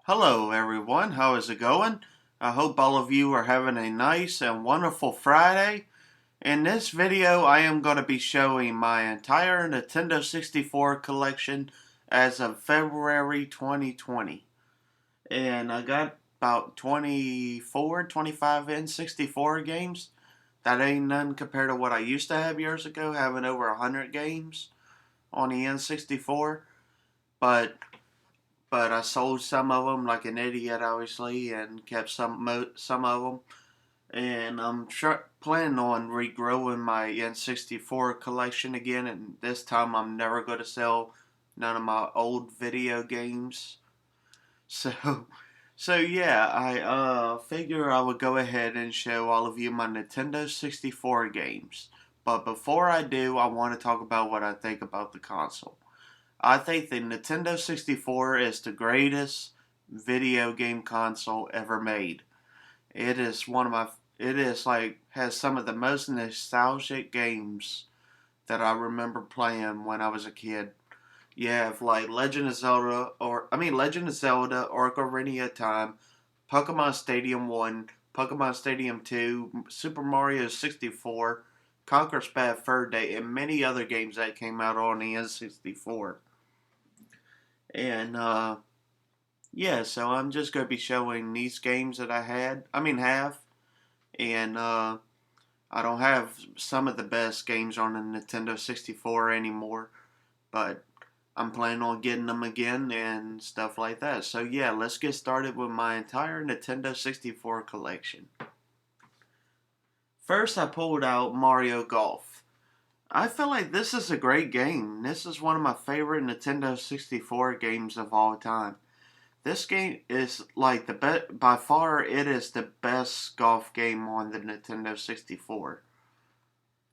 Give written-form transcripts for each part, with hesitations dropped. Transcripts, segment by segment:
Hello everyone, how is it going? I hope all of you are having a nice and wonderful Friday. In this video I am going to be showing my entire Nintendo 64 collection as of February 2020. And I got about 25 N64 games. That ain't none compared to what I used to have years ago, having over 100 games on the N64. But I sold some of them like an idiot, obviously, and kept some of them. And I'm planning on regrowing my N64 collection again. And this time, I'm never going to sell none of my old video games. So, yeah, I figure I would go ahead and show all of you my Nintendo 64 games. But before I do, I want to talk about what I think about the console. I think the Nintendo 64 is the greatest video game console ever made. It is has some of the most nostalgic games that I remember playing when I was a kid. You have like Legend of Zelda, Ocarina of Time, Pokemon Stadium 1, Pokemon Stadium 2, Super Mario 64, Conker's Bad Fur Day, and many other games that came out on the N64. And yeah, so I'm just gonna be showing these games that have, and I don't have some of the best games on the Nintendo 64 anymore, but I'm planning on getting them again and stuff like that. So yeah, let's get started with my entire Nintendo 64 collection. First, I pulled out Mario Golf. I feel like this is a great game. This is one of my favorite Nintendo 64 games of all time. This game is like the best, by far it is the best golf game on the Nintendo 64.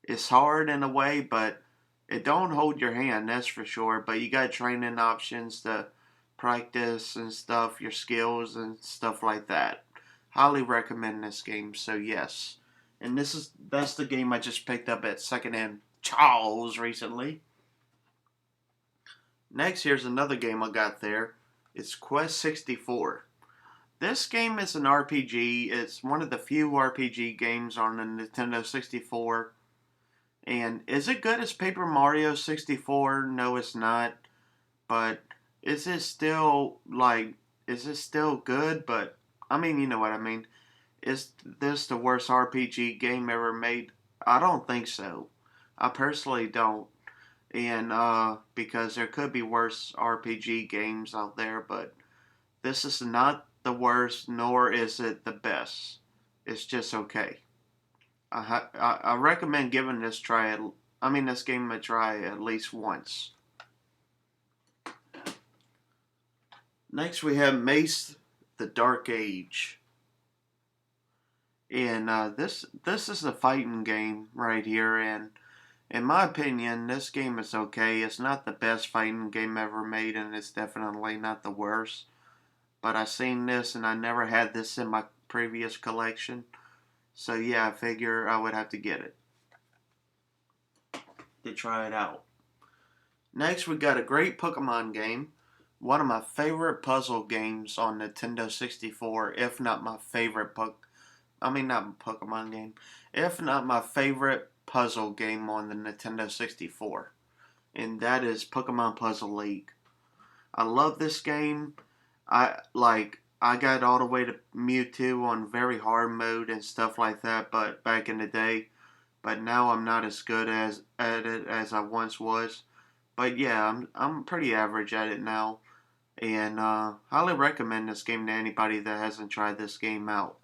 It's hard in a way, but it don't hold your hand, that's for sure. But you got training options to practice and stuff, your skills and stuff like that. Highly recommend this game, so yes. And that's the game I just picked up at secondhand Charles recently. Next, here's another game I got there. It's Quest 64. This game is an RPG. It's one of the few RPG games on the Nintendo 64. And is it good as Paper Mario 64? No, it's not. But is it still good? But I mean, you know what I mean. Is this the worst RPG game ever made? I don't think so. I personally don't. And because there could be worse RPG games out there, but this is not the worst, nor is it the best. It's just okay. I recommend giving this game a try at least once. Next, we have Mace The Dark Age. And this is a fighting game right here, and in my opinion, this game is okay. It's not the best fighting game ever made, and it's definitely not the worst. But I seen this, and I never had this in my previous collection. So yeah, I figure I would have to get it to try it out. Next, we got a great Pokemon game. One of my favorite puzzle games on Nintendo 64, if not my favorite not Pokemon game, if not my favorite puzzle game on the Nintendo 64, and that is Pokemon Puzzle League. I love this game. I got all the way to Mewtwo on very hard mode and stuff like that, but back in the day, but now I'm not as good at it as I once was. But yeah, I'm pretty average at it now, and highly recommend this game to anybody that hasn't tried this game out.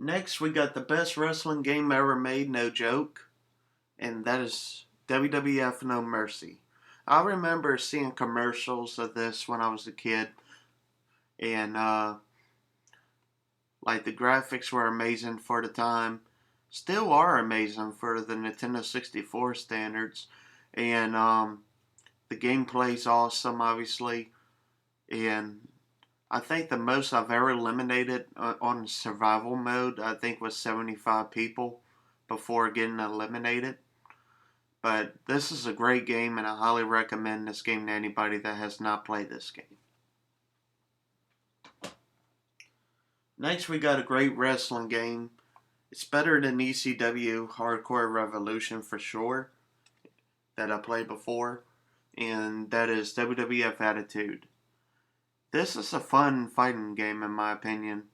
Next, we got the best wrestling game ever made, no joke, and that is WWF No Mercy. I remember seeing commercials of this when I was a kid, and like the graphics were amazing for the time, still are amazing for the Nintendo 64 standards, and the gameplay's awesome, obviously, and I think the most I've ever eliminated on survival mode, I think, was 75 people before getting eliminated. But this is a great game, and I highly recommend this game to anybody that has not played this game. Next, we got a great wrestling game. It's better than ECW Hardcore Revolution for sure, that I played before, and that is WWF Attitude. This is a fun fighting game in my opinion,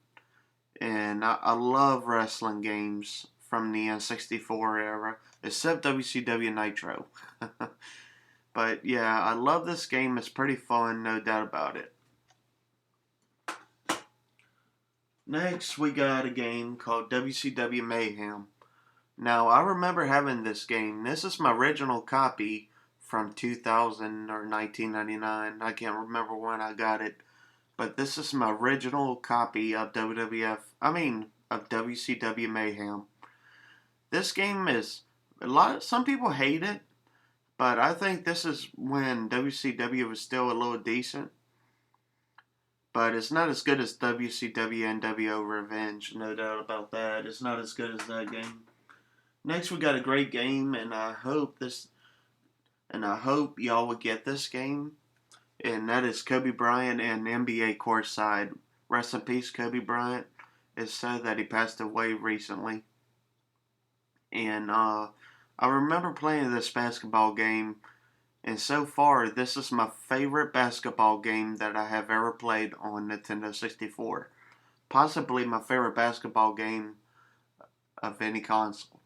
and I love wrestling games from the N64 era, except WCW Nitro. But yeah, I love this game. It's pretty fun, no doubt about it. Next, we got a game called WCW Mayhem. Now, I remember having this game. This is my original copy from 2000 or 1999. I can't remember when I got it. But this is my original copy of of WCW Mayhem. This game is some people hate it, but I think this is when WCW was still a little decent. But it's not as good as WCW NWO Revenge, no doubt about that. It's not as good as that game. Next, we got a great game, and I hope y'all would get this game. And that is Kobe Bryant and NBA Courtside. Rest in peace, Kobe Bryant. It's sad that he passed away recently. And I remember playing this basketball game, and so far, this is my favorite basketball game that I have ever played on Nintendo 64. Possibly my favorite basketball game of any console.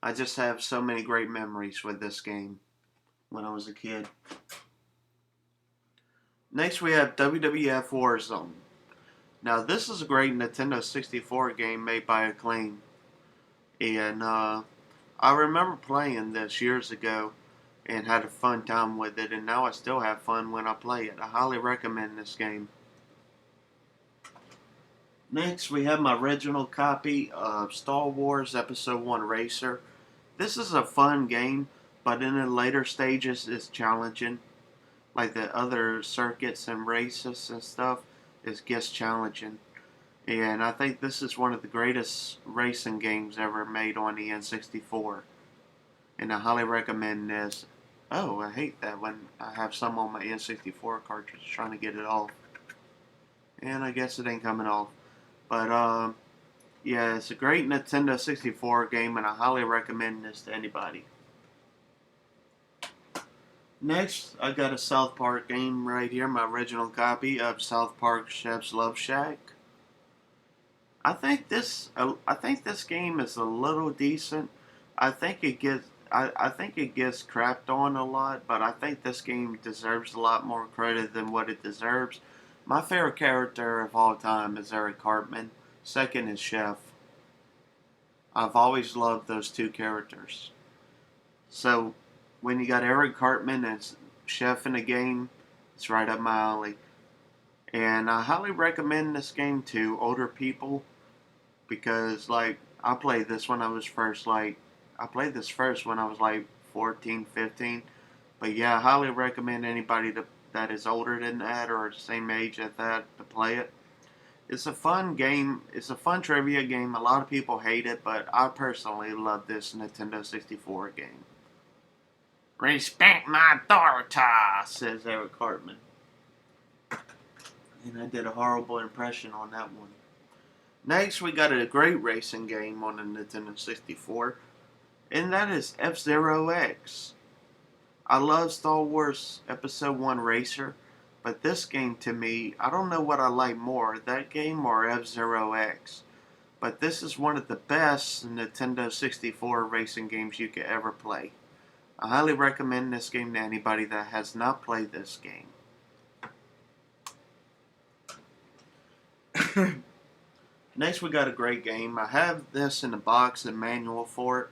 I just have so many great memories with this game when I was a kid. Next, we have WWF Warzone. Now, this is a great Nintendo 64 game made by Acclaim. And I remember playing this years ago and had a fun time with it, and now I still have fun when I play it. I highly recommend this game. Next, we have my original copy of Star Wars Episode 1 Racer. This is a fun game, but in the later stages it's challenging. Like the other circuits and races and stuff, it gets challenging. And I think this is one of the greatest racing games ever made on the N64. And I highly recommend this. Oh, I hate that when I have some on my N64 cartridge trying to get it off. And I guess it ain't coming off. But, yeah, it's a great Nintendo 64 game, and I highly recommend this to anybody. Next, I got a South Park game right here, my original copy of South Park Chef's Love Shack. I think this game is a little decent. I think it gets crapped on a lot, but I think this game deserves a lot more credit than what it deserves. My favorite character of all time is Eric Cartman. Second is Chef. I've always loved those two characters. So, when you got Eric Cartman as Chef in a game, it's right up my alley. And I highly recommend this game to older people because, like, I played this when I was I played this first when I was like 14, 15. But yeah, I highly recommend anybody that is older than that or the same age as that to play it. It's a fun game. It's a fun trivia game. A lot of people hate it, but I personally love this Nintendo 64 game. Respect my authority, says Eric Cartman. And I did a horrible impression on that one. Next, we got a great racing game on the Nintendo 64, and that is FZero X. I love Star Wars Episode 1 Racer, but this game to me, I don't know what I like more, that game or FZero X. But this is one of the best Nintendo 64 racing games you could ever play. I highly recommend this game to anybody that has not played this game. Next, we got a great game. I have this in the box and manual for it,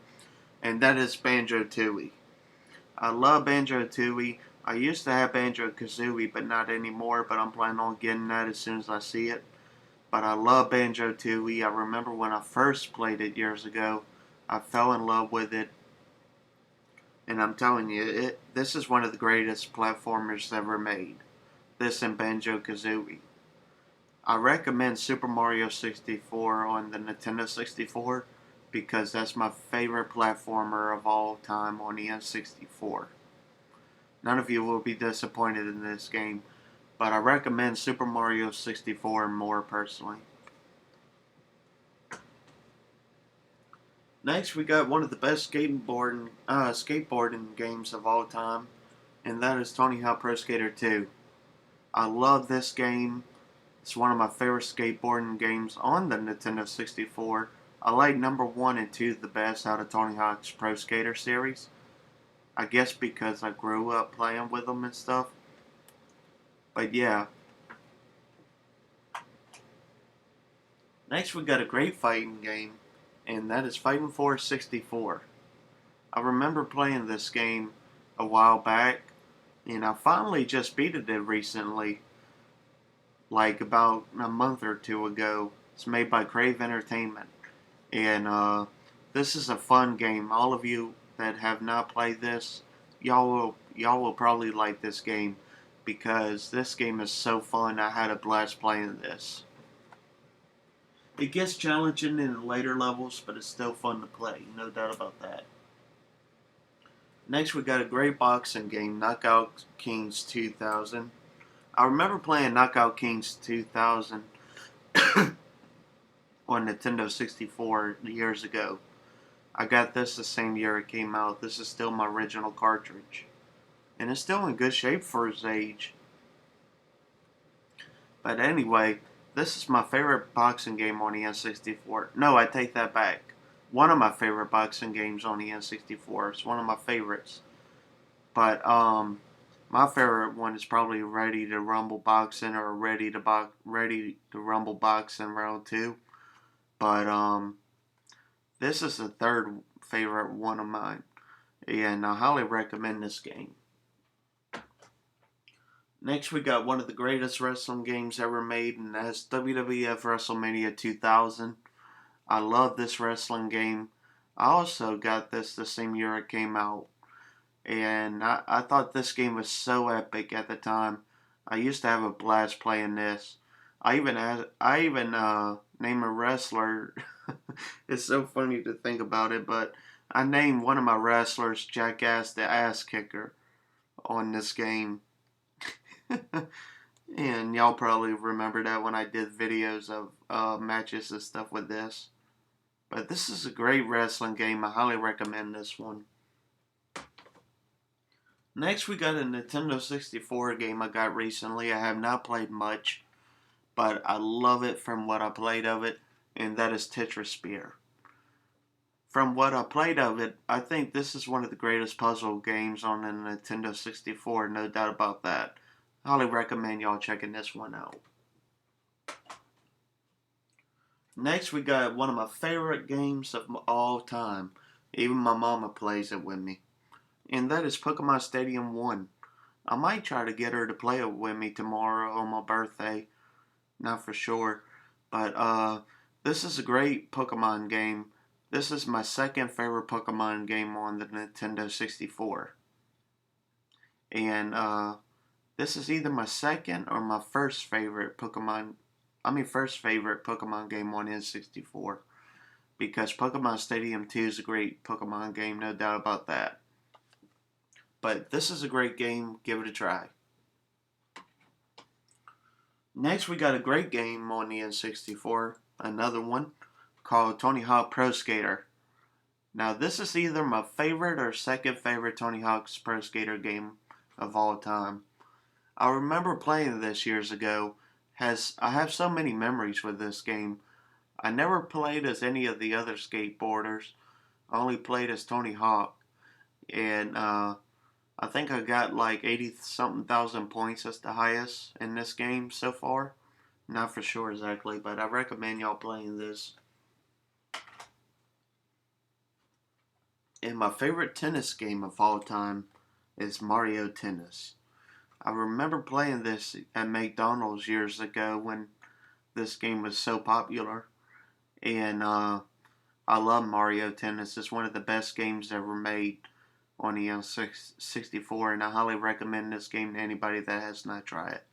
and that is Banjo-Tooie. I love Banjo-Tooie. I used to have Banjo-Kazooie, but not anymore, but I'm planning on getting that as soon as I see it. But I love Banjo-Tooie. I remember when I first played it years ago, I fell in love with it. And I'm telling you, this is one of the greatest platformers ever made. This and Banjo-Kazooie. I recommend Super Mario 64 on the Nintendo 64. because that's my favorite platformer of all time on the N64. None of you will be disappointed in this game, but I recommend Super Mario 64 more personally. Next, we got one of the best skateboarding games of all time, and that is Tony Hawk Pro Skater 2. I love this game. It's one of my favorite skateboarding games on the Nintendo 64. I like number 1 and 2 the best out of Tony Hawk's Pro Skater series. I guess because I grew up playing with them and stuff. But yeah. Next we got a great fighting game, and that is Fighting Force 64. I remember playing this game a while back, and I finally just beat it recently, like about a month or two ago. It's made by Crave Entertainment, and this is a fun game. All of you that have not played this, y'all will probably like this game, because this game is so fun. I had a blast playing this. It gets challenging in the later levels, but it's still fun to play, no doubt about that. Next we got a great boxing game, Knockout Kings 2000. I remember playing Knockout Kings 2000 on Nintendo 64 years ago. I got this the same year it came out. This is still my original cartridge, and it's still in good shape for its age. But anyway, this is my favorite boxing game on the N64. No, I take that back. One of my favorite boxing games on the N64. It's one of my favorites. But my favorite one is probably Ready to Rumble Boxing, or Ready to Rumble Boxing Round 2. But this is the third favorite one of mine, and I highly recommend this game. Next we got one of the greatest wrestling games ever made, and that's WWF WrestleMania 2000. I love this wrestling game. I also got this the same year it came out, and I thought this game was so epic at the time. I used to have a blast playing this. I even named a wrestler. It's so funny to think about it, but I named one of my wrestlers Jackass the Ass Kicker on this game. And y'all probably remember that when I did videos of matches and stuff with this. But this is a great wrestling game. I highly recommend this one. Next we got a Nintendo 64 game I got recently. I have not played much, but I love it from what I played of it, and that is Tetris Spear. From what I played of it, I think this is one of the greatest puzzle games on the Nintendo 64, no doubt about that. I highly recommend y'all checking this one out. Next we got one of my favorite games of all time. Even my mama plays it with me, and that is Pokemon Stadium 1. I might try to get her to play it with me tomorrow on my birthday. Not for sure. But this is a great Pokemon game. This is my second favorite Pokemon game on the Nintendo 64. And this is either my second or my first favorite Pokemon game on N64. Because Pokemon Stadium 2 is a great Pokemon game, no doubt about that. But this is a great game. Give it a try. Next, we got a great game on the N64. Another one called Tony Hawk Pro Skater. Now, this is either my favorite or second favorite Tony Hawk's Pro Skater game of all time. I remember playing this years ago. I have so many memories with this game. I never played as any of the other skateboarders. I only played as Tony Hawk. And I think I got like 80-something thousand points as the highest in this game so far. Not for sure exactly, but I recommend y'all playing this. And my favorite tennis game of all time is Mario Tennis. I remember playing this at McDonald's years ago when this game was so popular. And I love Mario Tennis. It's one of the best games ever made on the N64, and I highly recommend this game to anybody that has not tried it.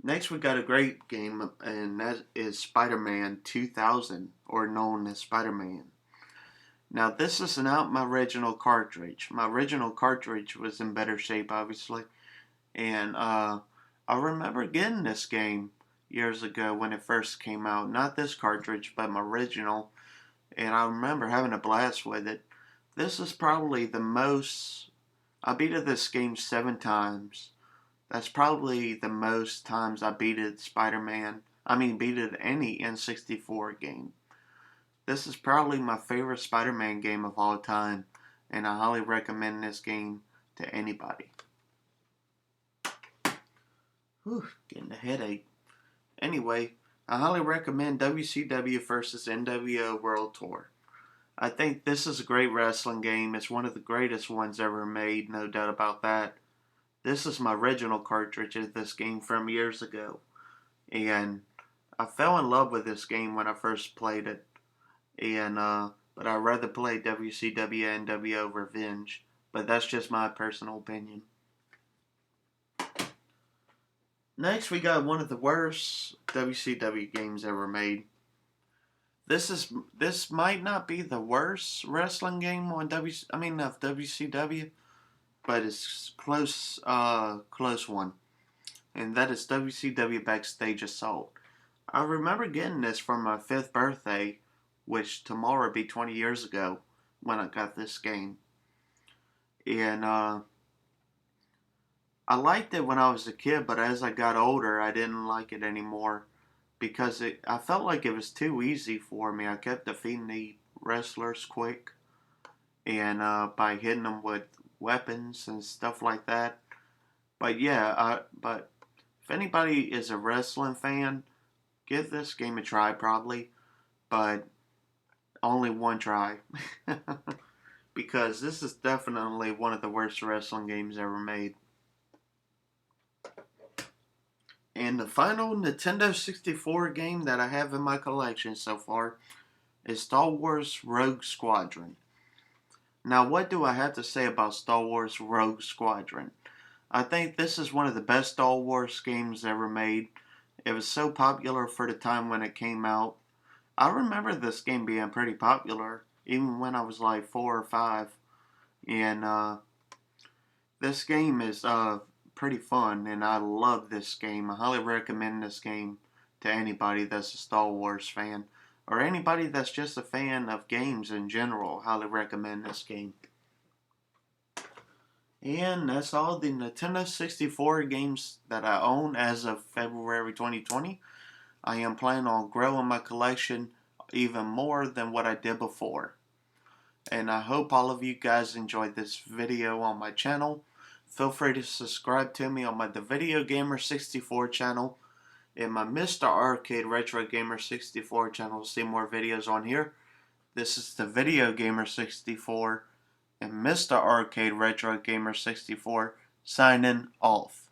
Next, we got a great game, and that is Spider-Man 2000, or known as Spider-Man. Now, this is not my original cartridge. My original cartridge was in better shape, obviously. And I remember getting this game years ago when it first came out. Not this cartridge, but my original. And I remember having a blast with it. This is probably the most... I beat this game 7 times. That's probably the most times I beat Spider-Man. Beat any N64 game. This is probably my favorite Spider-Man game of all time, and I highly recommend this game to anybody. Whew, getting a headache. Anyway, I highly recommend WCW vs NWO World Tour. I think this is a great wrestling game. It's one of the greatest ones ever made, no doubt about that. This is my original cartridge of this game from years ago. And I fell in love with this game when I first played it. And but I'd rather play WCW NWO Revenge. But that's just my personal opinion. Next, we got one of the worst WCW games ever made. This might not be the worst wrestling game on of WCW, but it's close one, and that is WCW Backstage Assault. I remember getting this for my 5th birthday, which tomorrow would be 20 years ago when I got this game. And I liked it when I was a kid, but as I got older, I didn't like it anymore because I felt like it was too easy for me. I kept defeating the wrestlers quick, and by hitting them with weapons and stuff like that. But yeah, but if anybody is a wrestling fan, give this game a try probably, but only one try. Because this is definitely one of the worst wrestling games ever made. And the final Nintendo 64 game that I have in my collection so far is Star Wars Rogue Squadron. Now, what do I have to say about Star Wars Rogue Squadron? I think this is one of the best Star Wars games ever made. It was so popular for the time when it came out. I remember this game being pretty popular, even when I was like 4 or 5. And this game is pretty fun, and I love this game. I highly recommend this game to anybody that's a Star Wars fan, or anybody that's just a fan of games in general. Highly recommend this game. And that's all the Nintendo 64 games that I own as of February 2020. I am planning on growing my collection even more than what I did before. And I hope all of you guys enjoyed this video on my channel. Feel free to subscribe to me on my The Video Gamer 64 channel and my Mr. Arcade Retro Gamer 64 channel to see more videos on here. This is The Video Gamer 64 and Mr. Arcade Retro Gamer 64 signing off.